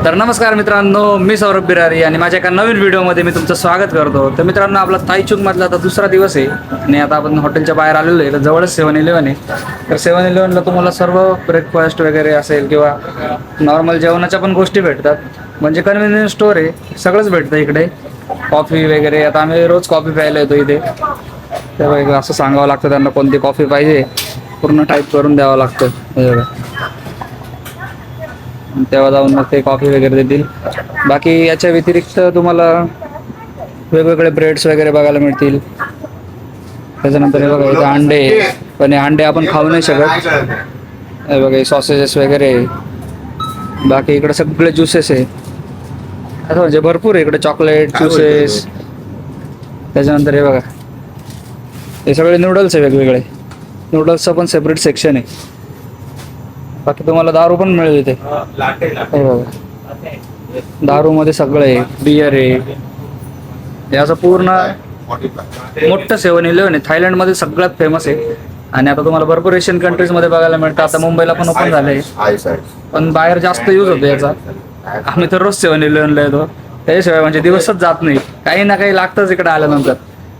तर नमस्कार मित्रांनो, मी सौरभ बिरारी आणि माझ्या एका नवीन व्हिडिओमध्ये मी तुमचं स्वागत करतो. तर मित्रांनो, आपला थाईचुकमधला आता दुसरा दिवस आहे आणि आता आपण हॉटेलच्या बाहेर आलेलो आहे. तर जवळच 7-11 आहे. तर 7-11ला तुम्हाला सर्व ब्रेकफास्ट वगैरे असेल किंवा नॉर्मल जेवणाच्या पण गोष्टी भेटतात. म्हणजे कन्व्हिनियन्स स्टोर आहे, सगळंच भेटतं इकडे. कॉफी वगैरे, आता आम्ही रोज कॉफी प्यायला येतो इथे. तर असं सांगावं लागतं त्यांना कोणती कॉफी पाहिजे, पूर्ण टाईप करून द्यावं लागतं. तेव्हा जाऊन मग ते कॉफी वगैरे देतील. बाकी याच्या व्यतिरिक्त तुम्हाला वेगवेगळे ब्रेड्स वगैरे बघायला मिळतील. त्याच्यानंतर हे बघा, इथे अंडे, पण हे अंडे आपण खाऊ नाही शकत. हे बघा, सॉसेजेस वगैरे. बाकी इकडे सगळे ज्युसेस आहे, असं म्हणजे भरपूर आहे इकडे. Chocolate juices. त्याच्यानंतर हे बघा, हे सगळे नूडल्स आहे वेगवेगळे. नूडल्सचं पण सेपरेट सेक्शन आहे. बाकी तुम्हाला दारू पण मिळेल इथे. दारू मध्ये सगळं आहे, बियर आहे. हे असं पूर्ण मोठं 7-11 आहे. थायलंडमध्ये सगळ्यात फेमस आहे. आणि आता तुम्हाला भरपूर एशियन कंट्रीज मध्ये बघायला मिळतं. आता मुंबईला पण ओपन झालंय, पण बाहेर जास्त यूज होतो याचा. आम्ही तर रोज 7-11ला येतो. त्याशिवाय म्हणजे दिवसच जात नाही, काही ना काही लागतंच इकडे आल्यानंतर.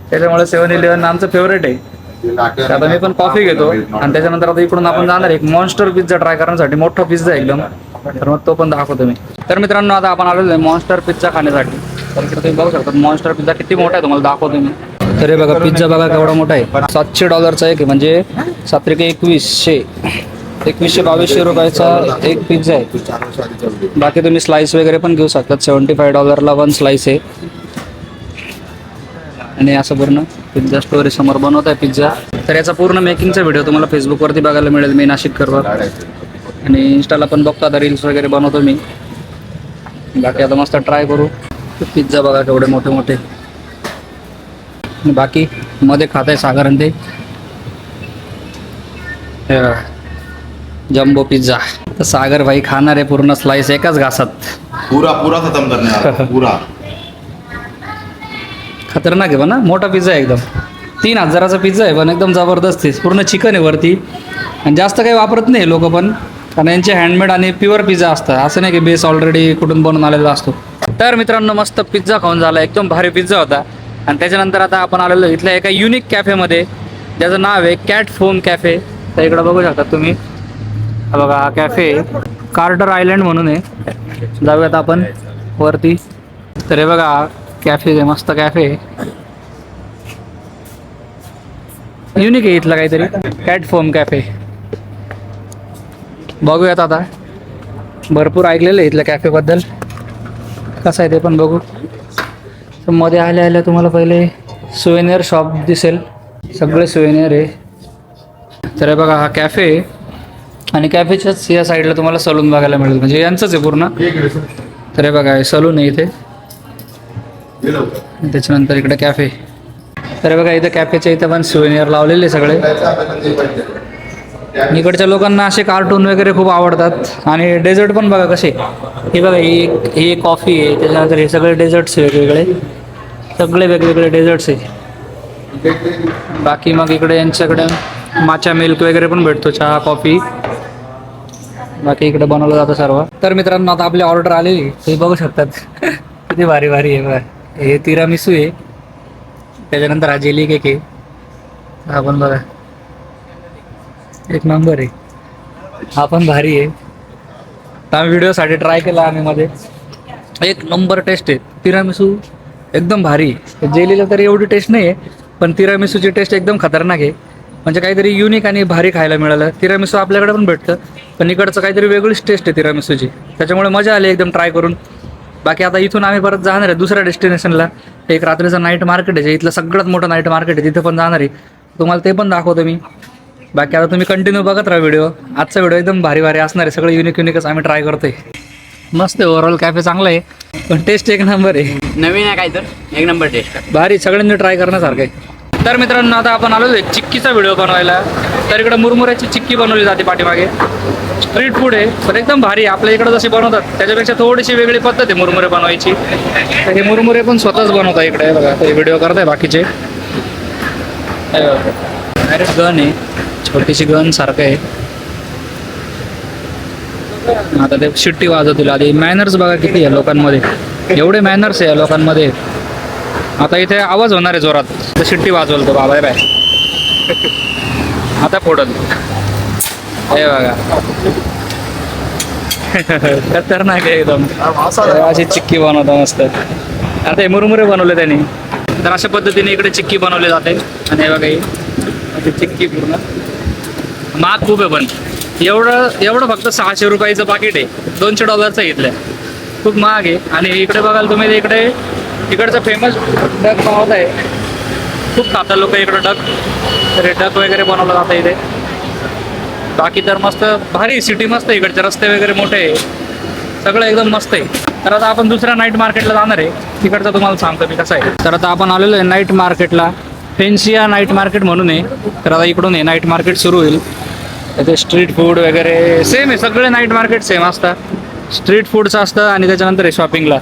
त्याच्यामुळे 7-11 आमचं फेवरेट आहे. आता मी पण कॉफी घेतो आणि त्याच्यानंतर आता इकडून आपण जाणार एक मॉन्स्टर पिझ्झा ट्राय करण्यासाठी. मोठा पिझ्झा एकदम, तर मग तो पण दाखवतो मी. तर मित्रांनो, आता आपण आलेलो आहे मॉन्स्टर पिझ्झा खाण्यासाठी. तर इकडे तुम्ही बघू शकता मॉन्स्टर पिझ्झा किती मोठा आहे, तुम्हाला दाखवतो मी. तर हे बघा, पिझ्झा बघा केवढा मोठा आहे. $700 आहे, म्हणजे 7-2100 2100-2200 रुपयाचा एक पिझ्झा आहे. बाकी तुम्ही स्लाइस वगैरे पण घेऊ शकतात. $75ला 1 स्लाइस आहे. आणि असं पूर्ण पिझ्झा स्टोरी समोर बनवत आहे पिझ्झा. तर याचा पूर्ण मेकिंगचा व्हिडिओ तुम्हाला फेसबुकवरती बघायला मिळेल. मी नाशिककरवर आणि इंस्टाला पण बघतो, आता रील्स वगैरे बनवतो मी. बाकी आता मस्त ट्राय करू. पिझ्झा बघा केवढे मोठे मोठे. बाकी मध्ये खात आहे सागर आणि ते जम्बो पिझ्झा. तर सागर भाई खाणार आहे पूर्ण स्लाइस एकाच घासात. पूरा खत्म करने पूरा. खतरनाक आहे पण ना, मोठा पिझ्झा आहे एकदम. 3000चा पिझ्झा आहे, पण एकदम जबरदस्त आहे. पूर्ण चिकन आहे वरती आणि जास्त काही वापरत नाही लोक पण, कारण यांचे हँडमेड आणि प्युअर पिझ्झा असतं. असं नाही की बेस ऑलरेडी कुठून बनवून आलेला असतो. तर मित्रांनो, मस्त पिझ्झा खाऊन झाला, एकदम भारी पिझ्झा होता. आणि त्याच्यानंतर आता आपण आलेलो इथल्या एका युनिक कॅफेमध्ये, ज्याचं नाव आहे कॅट फोम कॅफे. तर इकडं बघू शकता तुम्ही, बघा हा कॅफे कार्टर आयलंड म्हणून आहे. जाऊयात आपण वरती. तर हे बघा कॅफे आहे, मस्त कॅफे. युनिक आहे इथला काहीतरी, कॅट फोम कॅफे. बघूयात आता. भरपूर ऐकलेलं आहे इथल्या कॅफेबद्दल, कसं आहे ते पण बघू. तर मध्ये आल्या आल्या तुम्हाला पहिले सुवेनियर शॉप दिसेल, सगळे सुवेनियर आहे. तर हे बघा हा कॅफे, आणि कॅफेच्याच या साईडला तुम्हाला सलून बघायला मिळेल, म्हणजे यांचंच आहे पूर्ण. तर हे बघा सलून आहे इथे, त्याच्यानंतर इकडे कॅफे. तर बघा इथं कॅफेच्या इथं पण सुवेनियर लावलेले सगळे. इकडच्या लोकांना असे कार्टून वगैरे खूप आवडतात. आणि डेझर्ट पण बघा कसे. हे बघा, ही कॉफी आहे, त्याच्यानंतर हे सगळे डेझर्ट्स वेगवेगळे, सगळे वेगवेगळे डेझर्ट्स आहे. बाकी मग इकडे यांच्याकडे माचा मिल्क वगैरे पण भेटतो, चहा कॉफी. बाकी इकडे बनवलं जातं सर्व. तर मित्रांनो, आता आपली ऑर्डर आलेली, ते बघू शकतात किती भारी भारी आहे. बघा हे तिरामिसू आहे, त्याच्यानंतर हा जेली केक आहे. हा पण बघा एक नंबर आहे, हा पण भारी आहे. आम्ही व्हिडिओसाठी ट्राय केला आम्ही मध्ये, एक नंबर टेस्ट आहे. तिरामिसू एकदम भारी. जेलीला तरी एवढी टेस्ट नाही आहे, पण तिरामिसूची टेस्ट एकदम खतरनाक आहे. म्हणजे काहीतरी युनिक आणि भारी खायला मिळालं. तिरामिसू आपल्याकडे पण भेटतं, पण इकडचं काहीतरी वेगळीच टेस्ट आहे तिरामिसूची, त्याच्यामुळे मजा आली एकदम ट्राय करून. बाकी आता इथून आम्ही परत जाणार आहे दुसऱ्या डेस्टिनेशनला. एक रात्रीचं नाईट मार्केट आहे, इथलं सगळ्यात मोठं नाईट मार्केट आहे, तिथे पण जाणार आहे. तुम्हाला ते पण दाखवतो मी. बाकी आता तुम्ही कंटिन्यू बघत राहा व्हिडिओ. आजचा व्हिडिओ एकदम भारी भारी असणार आहे, सगळं युनिकच आम्ही ट्राय करतोय. मस्त आहे, ओव्हरऑल कॅफे चांगला आहे, पण टेस्ट एक नंबर आहे. नवीन आहे काय तर एक नंबर टेस्ट भारी, सगळ्यांनी ट्राय करण्यासारखं आहे. तर मित्रांनो, आता आपण आलो एक चिक्कीचा व्हिडिओ बनवायला. तर इकडे मुरमुऱ्याची चिक्की बनवली जाते पाठीमागे. स्ट्रीट फूड आहे, पण एकदम भारी आहे. आपल्या इकडे जशी बनवतात त्याच्यापेक्षा थोडीशी वेगळी पद्धत आहे मुरमुरे बनवायची. तर हे मुरमुरे पण स्वतःच बनवतात इकडे. बघा हे व्हिडिओ करताय बाकीचे. डायरेक्ट गन आहे, छोटीशी गन सारखं आहे. आता ते शिट्टी वाजवतील आधी. मॅनर्स बघा किती आहे लोकांमध्ये, एवढे मॅनर्स आहे या लोकांमध्ये. आता इथे आवाज होणार आहे जोरात, तर शिट्टी वाजवल तो बाबा बाय. आता फोडल हे बघा. खतरनाक आहे एकदम. अशी चिक्की बनवता मस्त. आता हे मुरमुरे बनवले त्यांनी, तर अशा पद्धतीने इकडे चिक्की बनवली जाते. आणि हे बघा ही चिक्की पूर्ण महाग खूप आहे, पण एवढं फक्त 600 रुपयाचं पाकिट आहे. $200 घेतलंय, खूप महाग आहे. आणि इकडे बघाल तुम्ही, इकडचं फेमस डक बनवत आहे. खूप खातात लोक इकडं डक, तर डक वगैरे बनवलं जातं इथे. बाकी तर मस्त भारी सिटी मस्त आहे, इकडचे रस्ते वगैरे मोठे आहे, सगळं एकदम मस्त आहे. तर आता आपण दुसऱ्या नाईट मार्केटला जाणार आहे, तिकडचं तुम्हाला सांगतो मी कसं आहे. तर आता आपण आलेलो आहे नाईट मार्केटला, फेन्सिया नाईट मार्केट म्हणून आहे. तर आता इकडून आहे नाईट मार्केट सुरू होईल. इथे स्ट्रीट फूड वगैरे सेम आहे, सगळे नाईट मार्केट सेम असतात. स्ट्रीट फूडचं असतं आणि त्याच्यानंतर आहे शॉपिंगला.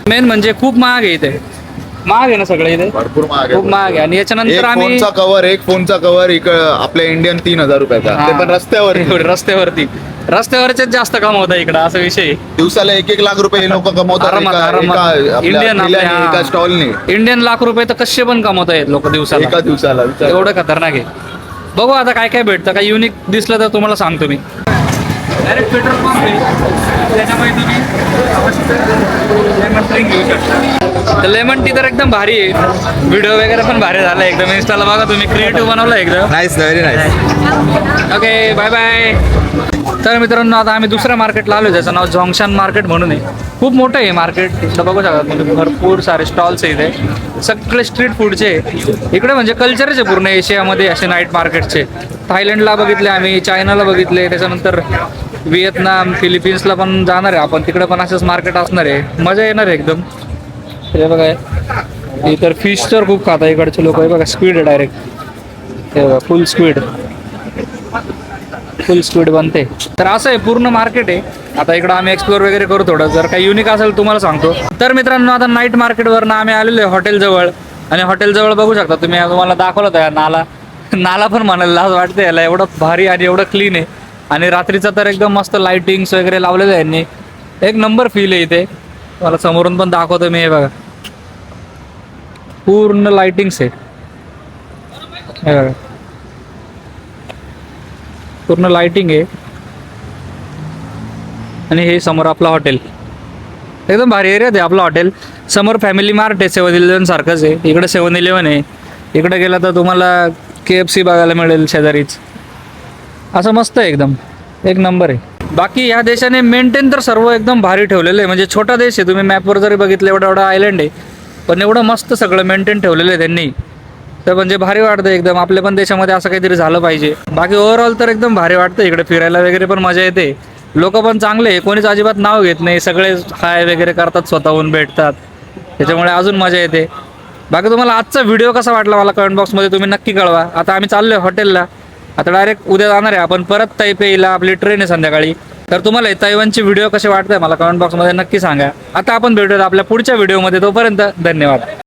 मेन म्हणजे खूप महाग आहे इथे, महाग आहे ना सगळं इथे, भरपूर महाग आहे. खूप महाग आहे. आणि याच्यानंतर एक आम्ही फोनचा कव्हर आपल्या इंडियन 3000 रुपयाचा, ते पण रस्त्यावर. रस्त्यावरचेच जास्त कमावतात इकडं, असा विषय आहे. दिवसाला 1-1 लाख रुपये लोक कमवतात आरामात. एका स्टॉलने. इंडियन लाख रुपये तर कसे पण कमवता येत लोक दिवसाला, एका दिवसाला विचार. एवढं खतरनाक आहे. बघू आता काय काय भेटतं, काय युनिक दिसलं तर तुम्हाला सांगतो मी. डायरेक्ट पेट्रोल पंप आहे, त्याच्यामुळे तुम्ही लेमन ड्रिंक घेऊ शकता. तर लेमन टी तर एकदम भारी आहे. व्हिडिओ वगैरे पण भारी झाला एकदम. इन्स्टाला बघा तुम्ही, क्रिएटिव्ह बनवलं एकदम. Nice, very nice. Okay, bye bye. तर मित्रांनो, आता आम्ही दुसऱ्या मार्केटला आलो, ज्याचं नाव जोंगशान मार्केट म्हणून आहे. खूप मोठं आहे मार्केट, इथं बघू शकता तुम्ही, भरपूर सारे स्टॉल्स आहे इथे, सगळे स्ट्रीट फूडचे. इकडे म्हणजे कल्चरच आहे पूर्ण एशियामध्ये असे नाईट मार्केटचे. थायलंडला बघितले आम्ही, चायनाला बघितले, त्याच्यानंतर व्हिएतनाम, फिलिपिन्सला पण जाणार आहे आपण. तिकडे पण असेच मार्केट असणार आहे, मजा येणार आहे एकदम. हे बघा, इतर फिश तर खूप खाता इकडचे लोक. हे बघा स्क्विड आहे डायरेक्ट, हे बघा फुल स्क्विड बनते. तर असं आहे पूर्ण मार्केट आहे. आता इकडं आम्ही एक्सप्लोर वगैरे करू थोडं, जर काही युनिक असेल तुम्हाला सांगतो. तर मित्रांनो, आता नाईट मार्केटवरनं आम्ही आलेलो आहे हॉटेलजवळ. आणि हॉटेलजवळ बघू शकता तुम्ही, तुम्हाला दाखवलं होतं नाला पण म्हणायला लाज वाटते याला, एवढं भारी आणि एवढं क्लीन आहे. आणि रात्रीचं तर एकदम मस्त लाइटिंग्स वगैरे लावलेलं आहे यांनी, एक नंबर फील आहे इथे. मला समोरून पण दाखवतो मी, हे बघा पूर्ण लाइटिंग्स आहे, हे बघा पूर्ण लाइटिंग आहे. आणि हे समोर आपलं हॉटेल, एकदम भारी एरियात आहे आपलं हॉटेल. समोर फॅमिली मार्ट आहे, 7-11 सारखंच आहे. इकडे 7-11 आहे. इकडे गेला तर तुम्हाला KFC बघायला मिळेल शेजारीच. असं मस्त आहे एकदम, एक नंबर आहे. बाकी या देशाने मेंटेन तर सर्व एकदम भारी ठेवलेलं आहे. म्हणजे छोटा देश आहे, तुम्ही मॅपवर जरी बघितलं एवढा आयलंड आहे, पण एवढं मस्त सगळं मेंटेन ठेवलेलं आहे त्यांनी. तर म्हणजे भारी वाटतं एकदम. आपल्या पण देशामध्ये असं काहीतरी झालं पाहिजे. बाकी ओव्हरऑल तर एकदम भारी वाटतं. इकडे फिरायला वगैरे पण मजा येते. लोक पण चांगले आहे, कोणीच अजिबात नाव घेत नाही, सगळे हाय वगैरे करतात, स्वतःहून भेटतात, त्याच्यामुळे अजून मजा येते. बाकी तुम्हाला आजचा व्हिडिओ कसा वाटला मला कमेंट बॉक्समध्ये तुम्ही नक्की कळवा. आता आम्ही चाललो आहे हॉटेलला, आता डायरेक्ट उद्या जाणार आहे आपण परत तैपेईला. आपली ट्रेन आहे संध्याकाळी. तर तुम्हाला तैवानचे व्हिडिओ कसे वाटतंय मला कमेंट बॉक्समध्ये नक्की सांगा. आता आपण भेटूयात आपल्या पुढच्या व्हिडिओमध्ये, तोपर्यंत धन्यवाद.